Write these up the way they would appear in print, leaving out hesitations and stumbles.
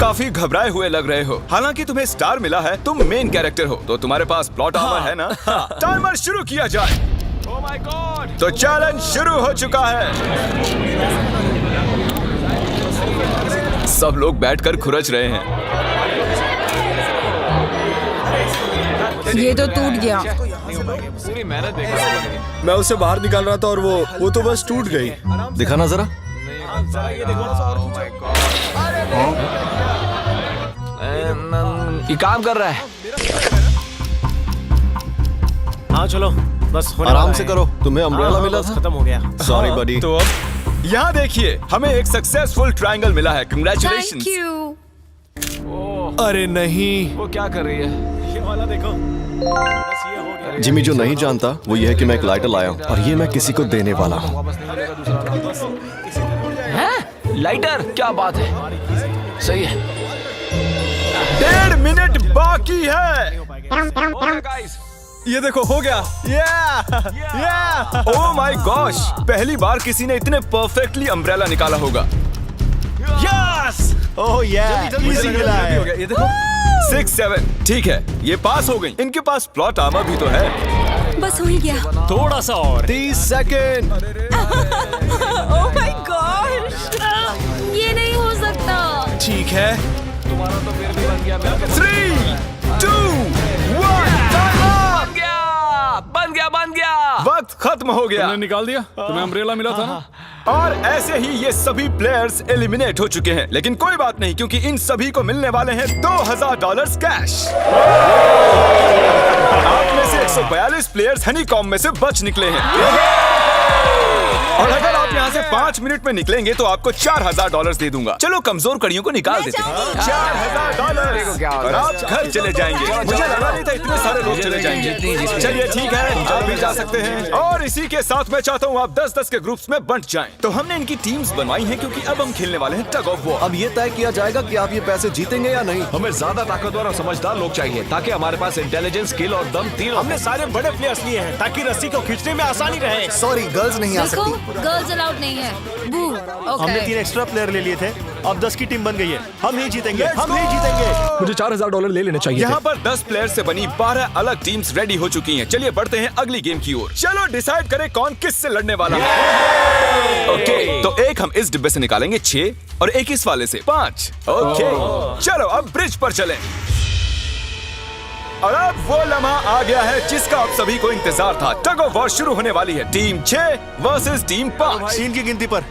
काफी घबराए हुए लग रहे हो। हालांकि तुम्हें स्टार मिला है, तुम मेन कैरेक्टर हो, तो तुम्हारे पास प्लॉट आर्मर है ना? टाइमर शुरू किया जाए। Oh my God! तो चैलेंज शुरू हो चुका है। सब लोग बैठकर खुरच रहे हैं। ये तो टूट गया। पूरी मेहनत देखो। मैं उसे बाहर निकाल रहा था और वो तो बस टूट गई। दिखाना जरा। ये काम कर रहा है। हाँ चलो, बस होने आराम वाला से है। करो। तुम्हें अम्ब्रेला हाँ, मिला बस था? खत्म हो गया। सॉरी बडी। तो अब यहाँ देखिए, हमें एक सक्सेसफुल ट्रायंगल मिला है। Thank congratulations. यू। अरे नहीं। वो क्या कर रही है? ये वाला देखो, बस ये हो गया। जिमी जो नहीं जानता वो ये है कि मैं एक लाइटर लाया हूँ और ये मैं किसी को देने वाला हूँ। वापस नहीं मिलेगा दूसरा। हैं? लाइटर? क्या बात है? सही है। 1.5 मिनट बाकी है। Okay, guys. ये देखो, हो गया। ओह माय गॉश, पहली बार किसी ने इतने परफेक्टली अम्ब्रेला निकाला होगा। यस! ओह इजी मिला है। हो गया, ये देखो। 6, 7, ठीक है, ये पास हो गई। इनके पास प्लॉट आर्मर भी तो है। बस हो ही गया। थोड़ा सा और। 30 सेकेंड। Oh my God. ये नहीं हो सकता। ठीक है। तुम्हारा तो फिर भी बन गया। मैं तो- 3, 2, 1, बन गया! बन गया! बन गया! वक्त खत्म हो गया। निकाल दिया? तुम्हें अम्ब्रेला मिला था ना? और ऐसे ही ये सभी प्लेयर्स एलिमिनेट हो चुके हैं। लेकिन कोई बात नहीं, क्योंकि इन सभी को मिलने वाले हैं $2000 कैश। आप में से 142 प्लेयर्स हनीकॉम में से बच निकले हैं। और अगर आप यहाँ से 5 मिनट में निकलेंगे तो आपको $4000 दे दूंगा। चलो कमजोर कड़ियों को निकाल देते हैं। देखो $4000 क्या हो और रहा आप घर चले जाएंगे। मुझे लगा नहीं था इतने सारे लोग चले जाएंगे। चलिए ठीक है, आप भी जा सकते हैं। और इसी के साथ मैं चाहता हूँ आप 10-10 के ग्रुप्स में बंट जाएं। तो हमने इनकी टीम्स बनवाई हैं क्योंकि अब हम खेलने वाले हैं टग ऑफ वॉर। अब ये तय किया जाएगा कि आप ये पैसे जीतेंगे या नहीं। हमें ज्यादा ताकतवर और समझदार लोग चाहिए ताकि हमारे पास इंटेलिजेंस, स्किल और दम तीनों हमने सारे बड़े प्लेयर्स लिए हैं ताकि रस्सी को खींचने में आसानी रहे। सॉरी, गर्ल्स नहीं आ देखो, सकती। गर्ल्स अलाउड नहीं है। बू। हमने 3 ओके। एक्स्ट्रा प्लेयर ले लिए थे। अब 10 की टीम बन गई है। हम ही जीतेंगे, हम ही जीतेंगे। मुझे $4000 ले लेने चाहिए। यहाँ पर 10 प्लेयर से बनी 12 अलग टीम्स रेडी हो चुकी हैं। चलिए बढ़ते हैं अगली गेम की ओर। चलो डिसाइड करें कौन किस से लड़ने वाला है। ओके, तो एक हम इस डिब्बे से निकालेंगे 6 और एक इस वाले से 5। ओके, चलो अब ब्रिज पर चलें। और अब वो लम्हा आ गया है जिसका आप सभी को इंतजार था। टग ऑफ वॉर शुरू होने वाली है। Team 6 versus team 5। 3 की गिनती पर 1,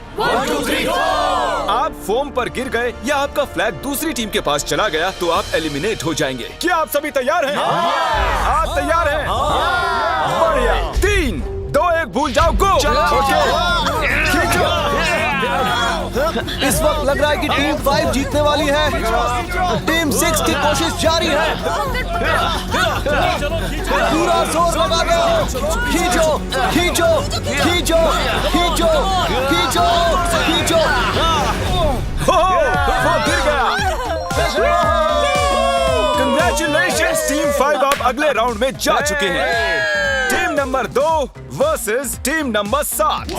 2, 3, 4। आप फोम पर गिर गए या आपका फ्लैग दूसरी टीम के पास चला गया तो आप एलिमिनेट हो जाएंगे। क्या आप सभी तैयार हैं? आप तैयार हैं? बढ़िया। 3, 2, 1 भूल जाओ, गो। ओके, खींचो। इस वक्त लग रहा है कि टीम 5 जीतने वाली है। टीम 6 की कोशिश जारी है। पूरा जोर लगा दो। खींचो, खींचो, खींचो, खींचो, खींचो, खींचो। वो गिर गया। कंग्रेचुलेशंस टीम 5, आप अगले राउंड में जा चुके हैं। Team number 2 versus team number 7।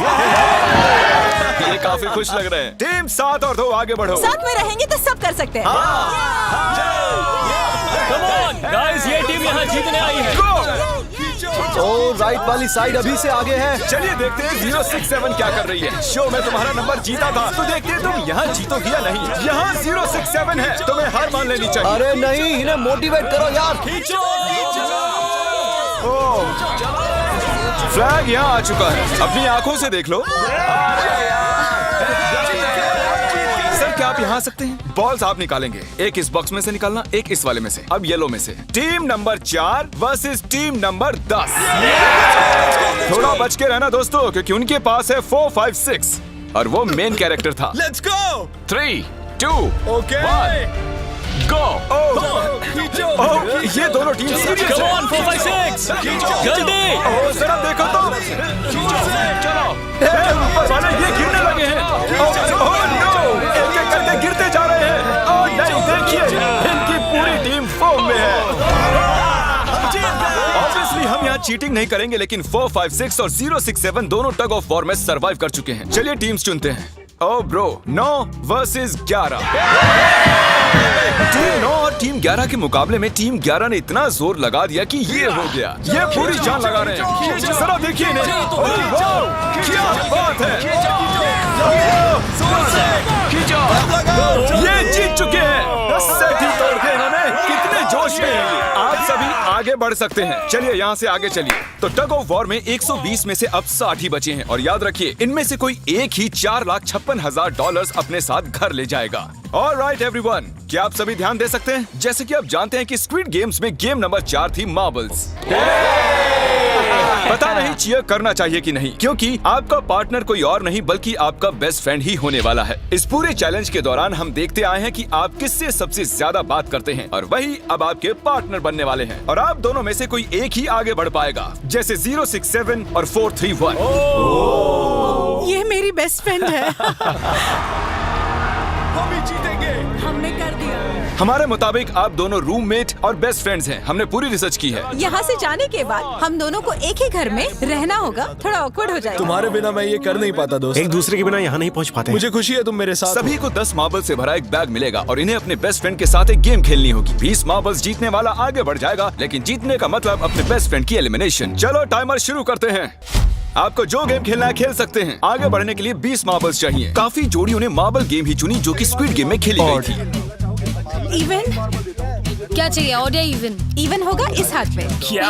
ये काफी खुश लग रहे हैं। टीम 7 और 2 आगे बढ़ो। साथ में रहेंगे तो सब कर सकते हैं। Come on, guys, ये टीम यहाँ जीतने आई है। ओ, राइट वाली साइड अभी से आगे है। चलिए देखते हैं 067 क्या कर रही है। शो में तुम्हारा नंबर जीता था तो देखते हैं तुम यहाँ जीतोगी या नहीं। यहाँ 067 है, तुम्हें हार मान लेनी चाहिए। अरे नहीं, इन्हें मोटिवेट करो यार। फ्लैग यहाँ आ चुका है, अपनी आंखों से देख लो। सर क्या आप यहाँ आ सकते हैं? बॉल्स आप निकालेंगे, एक इस बॉक्स में से निकालना, एक इस वाले में से। अब येलो में से। Team number 4 versus team number 10। थोड़ा बच के रहना दोस्तों, क्योंकि उनके पास है 4, 5, 6 और वो मेन कैरेक्टर था। Let's go. 3, 2, ओके, 1 गो। ये दोनों टीम सीरियस Come है। on, 4, 5, 6, जल्दी। जरा देखो तो। चलो, ऊपर वाले ये गिरने लगे हैं। ओह नो, एक-एक करके गिरते जा रहे हैं। ओह नहीं, देखिए इनकी पूरी टीम फॉर्म में है। ऑब्वियसली हम यहाँ चीटिंग नहीं करेंगे, लेकिन 4, 5, 6 और 067 दोनों टग ऑफ वॉर में सरवाइव कर चुके हैं। चलिए टीम्स चुनते हैं। ओ ब्रो, 9 वर्सेस 11। टीम 9 और टीम 11 के मुकाबले में टीम 11 ने इतना जोर लगा दिया कि ये हो गया। ये पूरी जान लगा रहे हैं। जरा देखिए इन्हें। ओह, वाह, क्या बात है। ये जीत चुके हैं। सेट ही तोड़ के इन्होंने। कितने जोश में हैं ये। आप सभी आगे बढ़ सकते हैं। चलिए यहाँ से आगे चलिए। तो टग ऑफ वॉर में 120 में से अब 60 ही बचे हैं और याद रखिए इनमें से कोई एक ही $4,56,000 अपने साथ घर ले जाएगा। ऑलराइट एवरीवन, क्या आप सभी ध्यान दे सकते हैं? जैसे कि आप जानते हैं कि स्क्विड गेम्स में गेम नंबर 4 थी मार्बल्स। पता नहीं चीयर करना चाहिए कि नहीं, क्योंकि आपका पार्टनर कोई और नहीं बल्कि आपका बेस्ट फ्रेंड ही होने वाला है। इस पूरे चैलेंज के दौरान हम देखते आए हैं कि आप किससे सबसे ज्यादा बात करते हैं और वही अब आपके पार्टनर बनने वाले हैं। और आप दोनों में से कोई एक ही आगे बढ़ पाएगा, जैसे 067 और 431। ये मेरी बेस्ट फ्रेंड है। हम ही जीतेंगे। हमने कर दिया। हमारे मुताबिक आप दोनों रूममेट और बेस्ट फ्रेंड्स हैं। हमने पूरी रिसर्च की है। यहाँ से जाने के बाद हम दोनों को एक ही घर में रहना होगा। थोड़ा ऑकवर्ड हो जाएगा। तुम्हारे बिना मैं ये कर नहीं पाता दोस्त। एक दूसरे के बिना यहाँ नहीं पहुँच पाते। मुझे खुशी है तुम मेरे साथ। सभी को 10 मार्बल से भरा एक बैग मिलेगा और इन्हें अपने बेस्ट फ्रेंड के साथ एक गेम खेलनी होगी। 20 मार्बल्स जीतने वाला आगे बढ़ जाएगा, लेकिन जीतने का मतलब अपने बेस्ट फ्रेंड की एलिमिनेशन। चलो टाइमर शुरू करते हैं। आपको जो गेम खेलना है खेल सकते हैं। आगे बढ़ने के लिए 20 मार्बल्स चाहिए। काफी जोड़ियों ने मार्बल गेम ही चुनी जो कि स्क्विड गेम में खेली गई थी। इवन क्या चाहिए? ऑड या इवन? इवन होगा इस हाथ पे। क्या?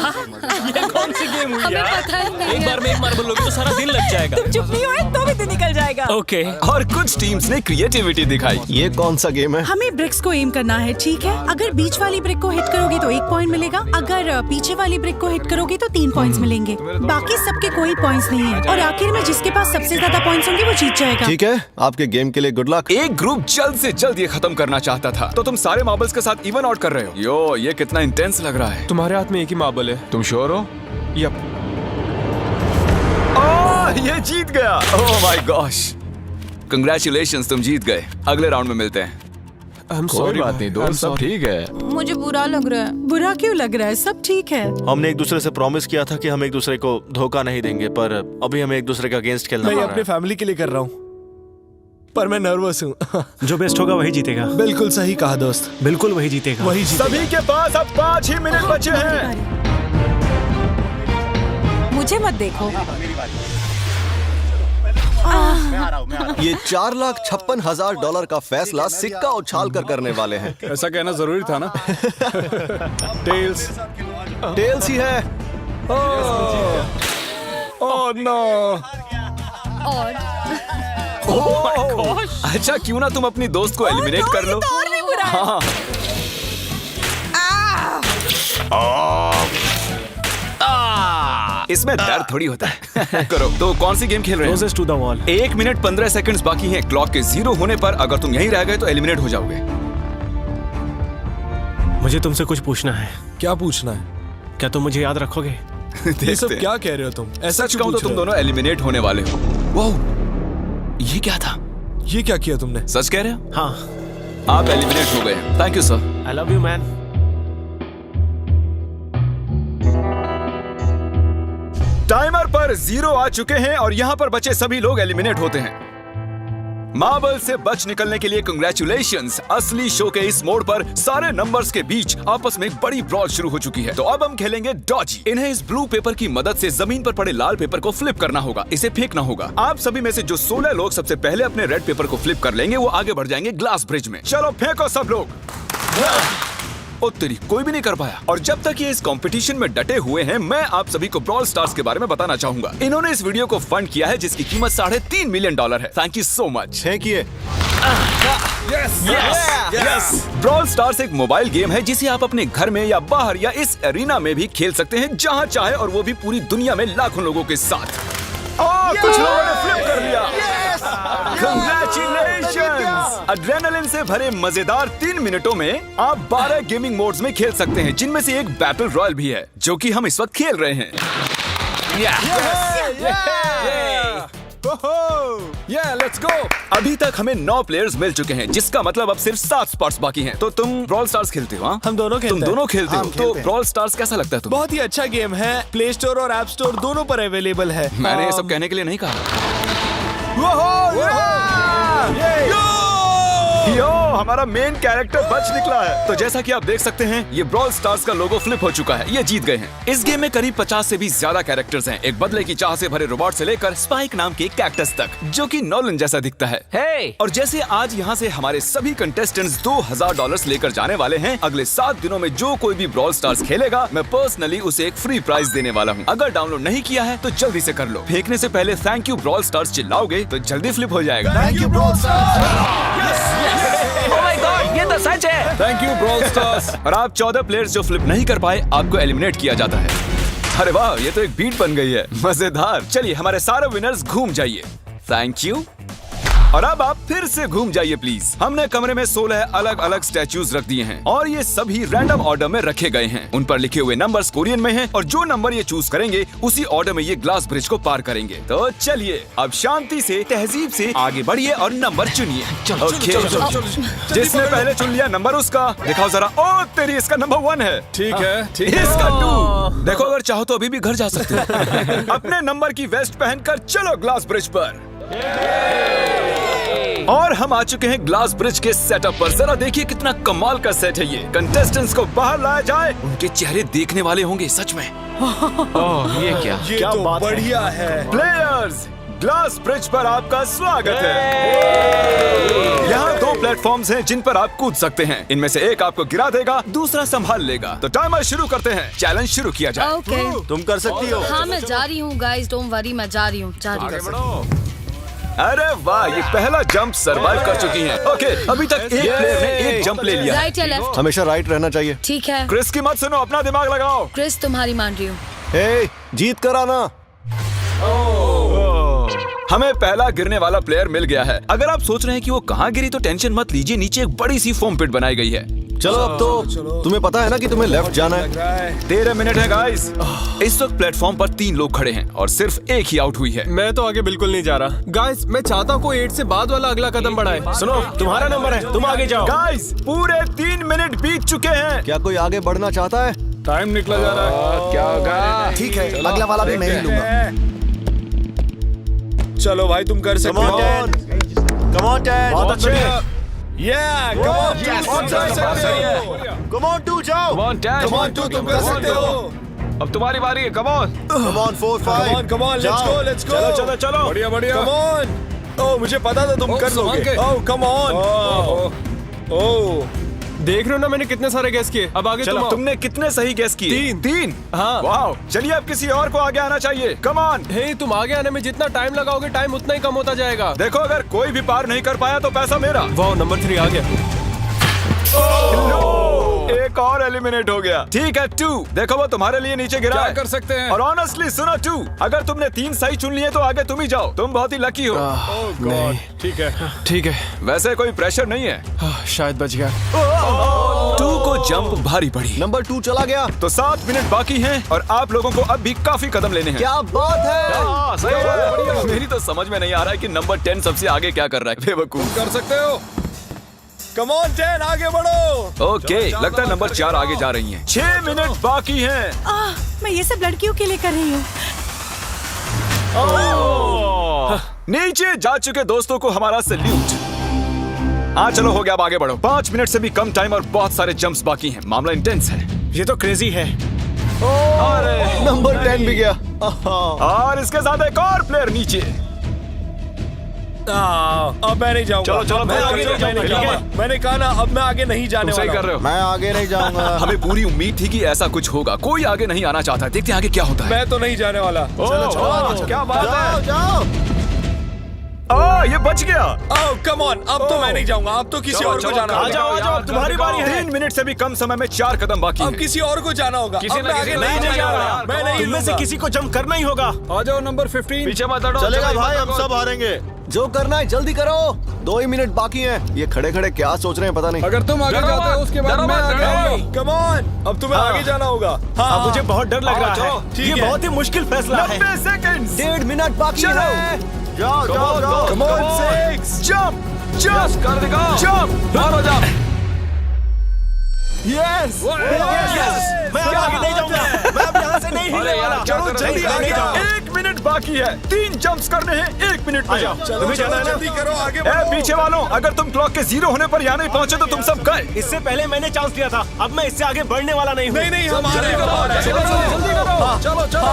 ये कौन सी गेम हुई हमें यार? पता ही नहीं एक है। बार में एक मार्बल लोगे तो सारा दिन लग जाएगा। तुम चुप नहीं हुए तो भी दिन निकल जाएगा। ओके। और कुछ टीम्स ने क्रिएटिविटी दिखाई। ये कौन सा गेम है? हमें ब्रिक्स को एम करना है, ठीक है? अगर बीच वाली ब्रिक को हिट करोगे तो 1 पॉइंट मिलेगा। अगर पीछे वाली ब्रिक को हिट करोगे तो 3 पॉइंट्स मिलेंगे। बाकी सबके कोई पॉइंट्स नहीं है और आखिर में जिसके पास सबसे ज्यादा पॉइंट्स होंगे वो जीत जाएगा। ठीक है, आपके गेम के लिए गुड लक। एक ग्रुप जल्द से जल्द ये खत्म करना चाहता था, तो तुम सारे मार्बल्स के साथ इवन आउट कर रहे हो। यो, ये कितना इंटेंस लग रहा है। तुम्हारे हाथ में एक ही मार्बल है। तुम श्योर हो? यप। ये जीत गया। ओह माय गॉश, कंग्रेचुलेशंस, तुम जीत गए। अगले राउंड में मिलते हैं। I'm sorry, बात नहीं दोस्त, सब ठीक है। मुझे बुरा लग रहा है। बुरा क्यों लग रहा है? सब ठीक है। हमने एक दूसरे से प्रॉमिस किया था कि हम एक दूसरे को धोखा नहीं देंगे, पर अभी हमें एक दूसरे के अगेंस्ट खेलना मैं पड़ ये रहा अपनी है। फैमिली के लिए कर रहा हूँ, पर मैं नर्वस हूँ। जो बेस्ट होगा वही जीतेगा। बिल्कुल सही कहा दोस्त, बिल्कुल वही जीतेगा। वही जीतेगा। सभी के पास अब 5 ही मिनट बचे हैं। मुझे मत देखो। ये $4,56,000 का फैसला सिक्का उछाल कर करने वाले हैं। ऐसा कहना जरूरी था ना। टेल्स ही है। Oh no. अच्छा, क्यों ना तुम अपनी दोस्त को एलिमिनेट कर लो। तो और भी बुरा है। हाँ। इसमें दर्द थोड़ी होता है। करो। तो कौन सी गेम खेल रहे हैं? Closest to the wall। 1 minute 15 seconds बाकी हैं। क्लॉक के 0 होने पर अगर तुम यहीं रह गए तो एलिमिनेट हो जाओगे। मुझे तुमसे कुछ पूछना है। क्या पूछना है? क्या तुम मुझे याद रखोगे? ये सब क्या कह रहे हो तुम? ऐसा सच कहूं तो तुम दोनों एलिमिनेट होने वाले हो। वाह, ये क्या था? ये क्या किया तुमने? सच कह रहे हो? हाँ। आप एलिमिनेट हो गए। Thank you sir. I love you man। Timer पर 0 आ चुके हैं और यहाँ पर बचे सभी लोग एलिमिनेट होते हैं। मार्बल से बच निकलने के लिए कंग्रेचुलेशंस। असली शो के इस मोड पर सारे नंबर्स के बीच आपस में एक बड़ी ब्रॉल शुरू हो चुकी है। तो अब हम खेलेंगे डॉजी। इन्हें इस ब्लू पेपर की मदद से जमीन पर पड़े लाल पेपर को फ्लिप करना होगा। इसे फेंकना होगा। आप सभी में से जो 16 लोग सबसे पहले अपने रेड पेपर को फ्लिप कर लेंगे वो आगे बढ़ जाएंगे ग्लास ब्रिज में। चलो फेंको सब लोग। ओ तेरी, कोई भी नहीं कर पाया। और जब तक ये इस कंपटीशन में डटे हुए हैं, मैं आप सभी को ब्रॉल स्टार्स के बारे में बताना चाहूंगा। इन्होंने इस वीडियो को फंड किया है जिसकी कीमत $3.5 मिलियन है। Thank you so much. फेंकिए। ब्रॉल स्टार्स एक मोबाइल गेम है जिसे आप अपने घर में या बाहर या इस एरिना में भी खेल सकते हैं, जहां चाहे, और वो भी पूरी दुनिया में लाखों लोगों के साथ। कुछ लोगों ने फ्लिप कर लिया। Congratulations! एड्रेनलिन से भरे मजेदार 3 मिनटों में आप 12 गेमिंग मोड्स में खेल सकते हैं, जिनमें से एक बैटल रॉयल भी है, जो कि हम इस वक्त खेल रहे हैं। Let's go. अभी तक हमें 9 प्लेयर्स मिल चुके हैं, जिसका मतलब अब सिर्फ 7 स्पॉट्स बाकी हैं। तो तुम ब्रॉल स्टार्स खेलते हो? हाँ? हम दोनों खेलते तुम हैं। दोनों खेलते हो? हम तो खेलते हैं। ब्रॉल स्टार्स कैसा लगता है तुम्हें? बहुत ही अच्छा गेम है। प्ले स्टोर और ऐप स्टोर दोनों पर अवेलेबल है। मैंने ये सब कहने के लिए नहीं कहा। यो, हमारा मेन कैरेक्टर बच निकला है। तो जैसा कि आप देख सकते हैं, ये ब्रॉल स्टार्स का लोगो फ्लिप हो चुका है। ये जीत गए हैं। इस गेम में करीब 50 से भी ज्यादा कैरेक्टर्स हैं। एक बदले की चाह से भरे रोबोट से लेकर स्पाइक नाम के कैक्टस तक, जो कि नॉलन जैसा दिखता है। हे और जैसे आज यहाँ से हमारे सभी कंटेस्टेंट्स $2000 लेकर जाने वाले हैं, अगले 7 दिनों में जो कोई भी ब्रॉल स्टार्स खेलेगा, मैं पर्सनली उसे एक फ्री प्राइज देने वाला हूँ। अगर डाउनलोड नहीं किया है तो जल्दी से कर लो। फेंकने से पहले थैंक यू ब्रॉल स्टार्स चिल्लाओगे तो जल्दी फ्लिप हो जाएगा। Thank you bro oh my God, ये तो सच है। Thank you brawl stars. और आप 14 प्लेयर्स जो फ्लिप नहीं कर पाए, आपको एलिमिनेट किया जाता है। अरे वाह, ये तो एक बीट बन गई है, मजेदार। चलिए हमारे सारे विनर्स घूम जाइए। Thank you. और अब आप फिर से घूम जाइए प्लीज। हमने कमरे में 16 अलग अलग स्टैचूज रख दिए हैं और ये सभी रैंडम ऑर्डर में रखे गए हैं। उन पर लिखे हुए नंबर्स कोरियन में हैं और जो नंबर ये चूज करेंगे उसी ऑर्डर में ये ग्लास ब्रिज को पार करेंगे। तो चलिए अब शांति से, तहजीब से आगे बढ़िए और नंबर चुनिए। ओके, जिसने पहले चुन लिया नंबर उसका। दिखाओ जरा। ओ तेरी, इसका नंबर 1 है। ठीक है, ठीक है। इसका 2। देखो, अगर चाहो तो अभी भी घर जा सकते हो। अपने नंबर की वेस्ट पहनकर चलो ग्लास ब्रिज पर। और हम आ चुके हैं ग्लास ब्रिज के सेटअप पर। जरा देखिए कितना कमाल का सेट है ये। कंटेस्टेंट्स को बाहर लाया जाए, उनके चेहरे देखने वाले होंगे सच में। ये क्या? क्या तो बढ़िया है। प्लेयर्स, ग्लास ब्रिज पर आपका स्वागत है। यहाँ 2 प्लेटफॉर्म्स हैं जिन पर आप कूद सकते हैं। इनमें से एक आपको गिरा देगा, दूसरा संभाल लेगा। तो टाइमर शुरू करते हैं। चैलेंज शुरू किया जाए। ओके। तुम कर सकती हो। हाँ, मैं जा रही हूँ गाइस, डोंट वरी, मैं जा रही हूँ। अरे वाह, ये पहला जंप सरवाइव कर चुकी हैं। ओके, अभी तक एक प्लेयर ने एक जंप ले लिया। राइट या लेफ्ट? हमेशा राइट रहना चाहिए। ठीक है। क्रिस की मत सुनो, अपना दिमाग लगाओ। क्रिस, तुम्हारी मान रही हूँ। हे, जीत कर आना। हमें पहला गिरने वाला प्लेयर मिल गया है। अगर आप सोच रहे हैं कि वो कहाँ गिरी तो टेंशन मत लीजिए, नीचे एक बड़ी सी फोम पिट बनाई गई है। चलो अब तो तुम्हें पता है ना कि तुम्हें लेफ्ट जाना है। 13 मिनट है गाइस। इस वक्त प्लेटफॉर्म पर 3 लोग खड़े हैं और सिर्फ एक ही आउट हुई है। मैं तो आगे बिल्कुल नहीं जा रहा। गाइस, मैं चाहता हूँ कोई 8 से बाद वाला अगला कदम बढ़ाए। सुनो, तुम्हारा नंबर है, तुम आगे जाओ। गाइस, पूरे 3 मिनट बीत चुके हैं। क्या कोई आगे बढ़ना चाहता है? टाइम निकला जा रहा है। क्या होगा? ठीक है, अगला वाला भी मैं ही लूंगा। चलो भाई, तुम कर सकते हो। Come on, Ted. बहुत अच्छे। Yeah, come on, Yes. तुम कर सकते हो। Come on, 2 जाओ। Come on, Dad. Come on, तुम कर सकते हो। अब तुम्हारी बारी है। Come on. Come on, 4, 5. Come on, let's go, let's go. चलो चलो चलो। बढ़िया, बढ़िया। Come on. ओह, मुझे पता था तुम कर संभाल लोगे। के। ओह, come on. ओह, देख रहे हो ना, मैंने कितने सारे गैस किए। अब आगे तुम चलो, आओ। तुमने कितने सही गेस किए? 3। हाँ। वाह, चलिए अब किसी और को आगे आना चाहिए। Come on. हे, तुम आगे आने में जितना टाइम लगाओगे, टाइम उतना ही कम होता जाएगा। देखो, अगर कोई भी पार नहीं कर पाया तो पैसा मेरा। वाह, नंबर 3 आ गया। एक और एलिमिनेट हो गया। ठीक है 2। देखो, वो तुम्हारे लिए नीचे गिरा क्या है। कर सकते हैं? और ऑनेस्टली सुनो 2, अगर तुमने 3 सही चुन लिए तो आगे तुम ही जाओ। तुम बहुत ही लकी हो। नहीं, ठीक है, ठीक है। वैसे कोई प्रेशर नहीं है। शायद बच गया। 2 को जंप भारी पड़ी। नंबर 2 चला गया। तो 7 मिनट बाकी हैं और आप लोगों को अब भी काफी कदम लेने हैं। क्या बात है। हाँ, सही बात है। मेरी तो समझ में नहीं आ रहा है कि नंबर 10 सबसे आगे क्या कर रहा है। बेवकूफ। कर सकते हो। Come on, 10, आगे बढ़ो। ओके, लगता है नंबर 4 आगे जा रही हैं। 6 मिनट बाकी हैं। मैं ये सब लड़कियों के लिए कर रही हूँ। नीचे जा चुके दोस्तों को हमारा सैल्यूट। हाँ चलो, हो गया, अब आगे बढ़ो। 5 मिनट से भी कम टाइम और बहुत सारे जंप्स बाकी हैं। मामला इंटेंस है। ये तो क्रेजी है। नंबर 10 भी गया। और इसके साथ एक और प्लेयर नीचे। अब मैं नहीं जाऊंगा। चलो, चलो, मैं आगे नहीं जाऊंगा। ठीक है, मैंने कहा ना, अब मैं आगे नहीं जाने सही वाला कर रहे हो। मैं आगे नहीं जाऊंगा। हमें पूरी उम्मीद थी कि ऐसा कुछ होगा। कोई आगे नहीं आना चाहता। देखते हैं आगे क्या होता है। मैं तो नहीं जाने वाला। चलो, क्या बात है। जाओ। ये बच गया। ओह, कम ऑन, अब तो मैं नहीं जाऊंगा। अब तो किसी और को जाना होगा। आ जाओ, तुम्हारी बारी है। 3 मिनट से भी कम समय में 4 कदम बाकी अब हैं। किसी और को जाना होगा। किसी अब ना मैं किसी आगे को नहीं जाना जाने होगा। वाला। मैं नहीं इनमें से लूंगा। किसी को जंप करना ही होगा। आ जाओ, नंबर 15। पीछे मत हटो। चलेगा भाई, हम सब हारेंगे। जो करना है जल्दी करो। 2 ही मिनट बाकी हैं। ये खड़े खड़े क्या सोच रहे हैं पता नहीं। अगर तुम आगे डरो जाते हो मत, उसके बाद डरो मैं मत, आगे डरो आऊंगा। कम ऑन, अब तुम्हें आगे जाना होगा। हाँ, मुझे बहुत डर लग रहा है। ठीक ये है। बहुत ही मुश्किल फैसला है। 90 सेकंड्स। 1.5 मिनट बाकी चलो। है। जाओ जाओ जाओ। Come on, 6 जंप Yes, कर दिखाओ। जंप। मारो जंप। यस। मैं अब आगे नहीं जाऊंगा। मैं अब यहाँ से मैं नहीं हिलने वाला। चलो जल्दी मैं नहीं जाऊंगा। 1 मिनट बाकी है, 3 जंप्स करने हैं 1 मिनट में। तुम्हें जाना है ना? जल्दी करो, आगे ए, बढ़ो। पीछे वालों, अगर तुम क्लॉक के 0 होने पर यहाँ नहीं पहुंचे तो तुम सब गए। इससे पहले मैंने चांस दिया था, अब मैं इससे आगे बढ़ने वाला नहीं हूँ। नहीं हम आ रहे हैं, हम आ रहे हैं। जल्दी करो, चलो चलो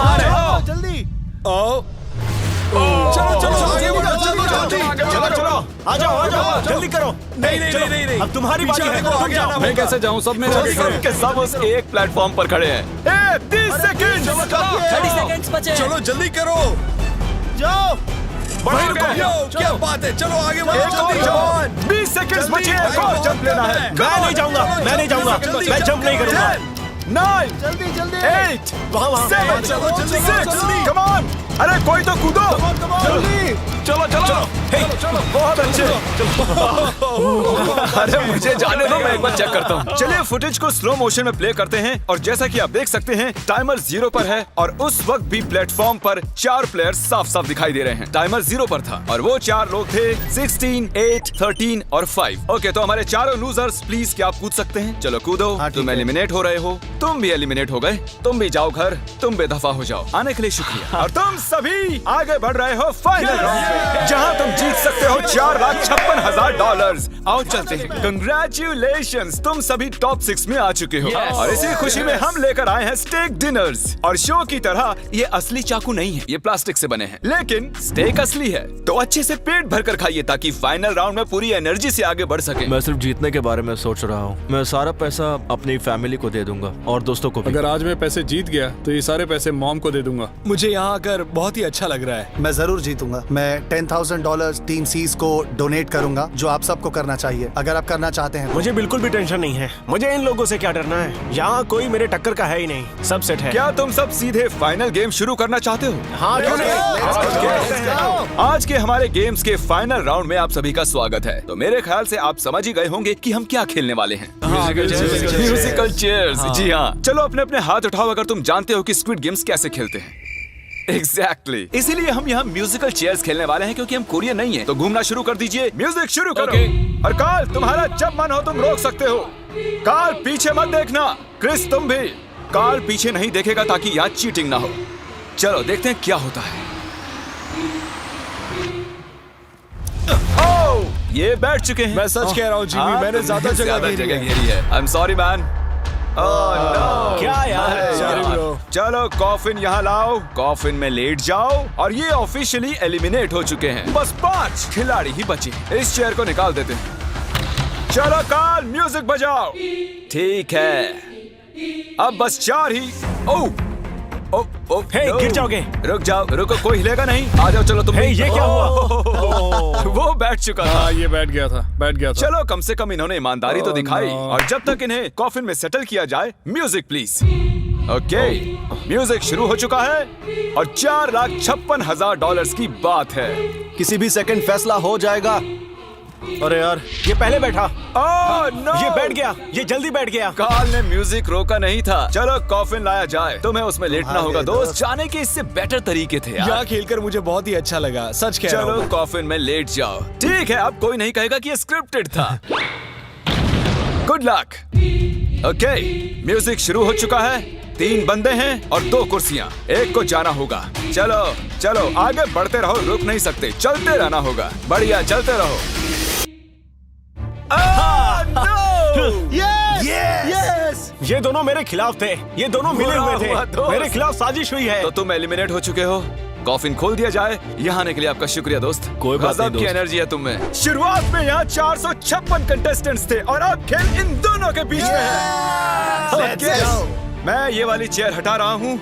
जल्दी चलो आगे बढ़ो, चलो आ जाओ जल्दी करो। नहीं अब तुम्हारी बारी है, देखो, तुम आगे जाना आओ। होगा। कैसे जाऊं? सब मेरे सब के सब उस एक प्लेटफॉर्म पर खड़े हैं। 30 सेकंड, 30 सेकंड्स बचे। चलो जल्दी करो। जाओ। बढ़ गए। यो, क्या बात है, चलो आगे बढ़ो, एक और जल्दी जंप, 20 सेकंड्स बचे हैं, एक और जंप लेना है। मैं नहीं जाऊंगा, मैं नहीं जाऊंगा, मैं जंप नहीं करूंगा। 9 जल्दी 8 वहाँ 7 चलो, जल्दी, 6 जल्दी। कम ऑन, अरे कोई तो कूदो। चलो चलो बहुत अच्छे। अरे मुझे जाने दो, मैं एक बार चेक करता हूँ। चलिए फुटेज को स्लो मोशन में प्ले करते हैं और जैसा कि आप देख सकते हैं टाइमर 0 पर है और उस वक्त भी प्लेटफॉर्म पर 4 प्लेयर्स साफ साफ दिखाई दे रहे हैं। टाइमर 0 पर था और वो 4 लोग थे 16, 8, 13 और 5। ओके, तो हमारे चारों लूजर्स प्लीज क्या आप कूद सकते हैं? चलो कूदो। तुम एलिमिनेट हो रहे हो, तुम भी एलिमिनेट हो गए, तुम भी जाओ घर, तुम बेदफा हो जाओ। आने के लिए शुक्रिया। और तुम सभी आगे बढ़ रहे हो फाइनल राउंड में, जहां तुम जीत सकते हो $4,56,000। आओ चलते हैं। कंग्रेचुलेशंस, तुम सभी टॉप 6 में आ चुके हो। और इसी खुशी में हम लेकर आए हैं स्टेक डिनर्स। और शो की तरह ये असली चाकू नहीं है, ये प्लास्टिक से बने हैं, लेकिन स्टेक असली है। तो अच्छे से पेट भरकर खाइए ताकि फाइनल राउंड में पूरी एनर्जी से आगे बढ़ सके। मैं सिर्फ जीतने के बारे में सोच रहा हूँ। मैं सारा पैसा अपनी फैमिली को दे दूंगा और दोस्तों को भी। अगर आज मैं पैसे जीत गया तो ये सारे पैसे मॉम को दे दूंगा। मुझे यहाँ आकर बहुत ही अच्छा लग रहा है। मैं जरूर जीतूंगा। मैं $10,000 टीम सीज को डोनेट करूंगा, जो आप सबको करना चाहिए अगर आप करना चाहते हैं। मुझे बिल्कुल भी टेंशन नहीं है, मुझे इन लोगों से क्या डरना है। यहाँ कोई मेरे टक्कर का है ही नहीं, सब सेट है। क्या तुम सब सीधे फाइनल गेम शुरू करना चाहते हो? हाँ, क्यों नहीं? आज के हमारे गेम्स के फाइनल राउंड में आप सभी का स्वागत है। तो मेरे ख्याल से आप समझ ही गए होंगे कि हम क्या खेलने वाले हैं। Musical chairs. जी हाँ, चलो अपने अपने हाथ उठाओ अगर तुम जानते हो कि स्क्विड गेम्स कैसे खेलते हैं। एग्जैक्टली, इसीलिए हम यहाँ म्यूजिकल चेयर्स खेलने वाले हैं क्योंकि हम कोरियन नहीं है। तो घूमना शुरू कर दीजिए, म्यूजिक शुरू करो। और कार्ल, तुम्हारा जब मन हो तुम रोक सकते हो। कार्ल पीछे मत देखना। क्रिस तुम भी। कार्ल पीछे नहीं देखेगा ताकि यहाँ चीटिंग ना हो। चलो देखते हैं क्या होता है। ओह, ये बैठ चुके हैं। मैं सच कह रहा हूँ जिमी, मैंने ज्यादा जगह घेरी है। I am sorry man. क्या यार? चलो कॉफिन यहाँ लाओ, कॉफिन में लेट जाओ। और ये ऑफिशियली एलिमिनेट हो चुके हैं। बस 5 खिलाड़ी ही बचे। इस चेयर को निकाल देते हैं। चलो कार्ल, म्यूजिक बजाओ। ठीक है, अब बस 4 ही। ओह हे, गिर जाओगे। रुक जाओ, रुको, कोई हिलेगा नहीं। आ जाओ, चलो तुम। हे, ये क्या हुआ? वो बैठ चुका था। हाँ, ये बैठ गया था। चलो कम से कम इन्होंने ईमानदारी तो दिखाई। और जब तक इन्हें कॉफिन में सेटल किया जाए, म्यूजिक प्लीज। ओके, म्यूजिक शुरू हो चुका है और $4,56,000 की बात है। किसी भी सेकंड फैसला हो जाएगा। अरे यार, ये पहले बैठा। ओह नो, ये बैठ गया, ये जल्दी बैठ गया। कार्ल ने म्यूजिक रोका नहीं था। चलो कॉफिन लाया जाए, तुम्हें उसमें लेटना होगा दोस्त। जाने के इससे बेटर तरीके थे यार। यहाँ खेलकर मुझे बहुत ही अच्छा लगा, सच कह रहा हूँ। चलो कॉफिन में लेट जाओ। ठीक है, अब कोई नहीं कहेगा कि ये स्क्रिप्टेड था। Good luck. ओके, म्यूजिक शुरू हो चुका है। 3 बंदे हैं और 2 कुर्सियां। एक को जाना होगा। चलो चलो आगे बढ़ते रहो, रुक नहीं सकते, चलते रहना होगा। बढ़िया, चलते रहो। यस! ये दोनों मेरे खिलाफ थे, ये दोनों मिले हुए थे। मेरे खिलाफ साजिश हुई है। तो तुम एलिमिनेट हो चुके हो। कॉफिन खोल दिया जाए। यहाँ आने के लिए आपका शुक्रिया दोस्त। कोई बात नहीं की दोस्त। एनर्जी है तुम में। शुरुआत में यहाँ 456 कंटेस्टेंट्स थे और अब खेल इन दोनों के बीच में है। Okay, मैं ये वाली चेयर हटा रहा हूँ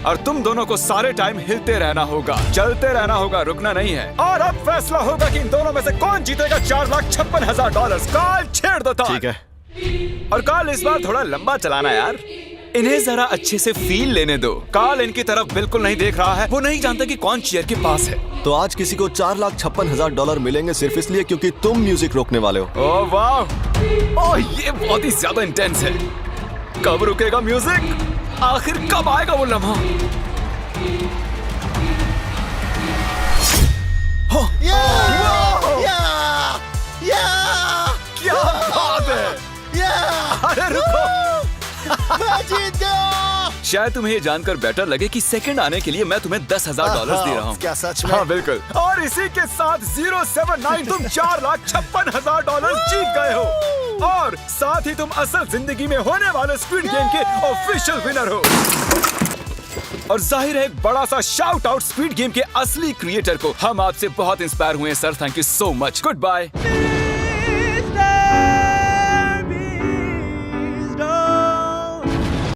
और तुम दोनों को सारे टाइम हिलते रहना होगा, चलते रहना होगा, रुकना नहीं है। और अब फैसला होगा कि इन दोनों में से कौन जीतेगा $4,56,000। कार्ल छेड़ दो। ठीक है। और कार्ल इस बार थोड़ा लंबा चलाना यार, इन्हें जरा अच्छे से फील लेने दो। कार्ल इनकी तरफ बिल्कुल नहीं देख रहा है, वो नहीं जानता कि कौन चेयर के पास है। तो आज किसी को $4,56,000 मिलेंगे सिर्फ इसलिए क्योंकि तुम म्यूजिक रोकने वाले हो। ओह वाह, ओह ये बहुत ही ज्यादा इंटेंस है। कब रुकेगा म्यूजिक? आखिर कब आएगा वो लम्हा? क्या बात है? अरे रुको, शायद तुम्हें ये जानकर बेटर लगे कि सेकंड आने के लिए मैं तुम्हें $10,000 दे रहा हूँ। क्या सच में? हाँ बिल्कुल। और इसी के साथ 079 तुम $4,56,000 जीत गए हो और साथ ही तुम असल जिंदगी में होने वाले स्क्विड गेम के ऑफिशियल विनर हो। और जाहिर है एक बड़ा सा शाउट आउट स्क्विड गेम के असली क्रिएटर को। हम आपसे बहुत इंस्पायर हुए हैं sir, thank you so much. Good bye.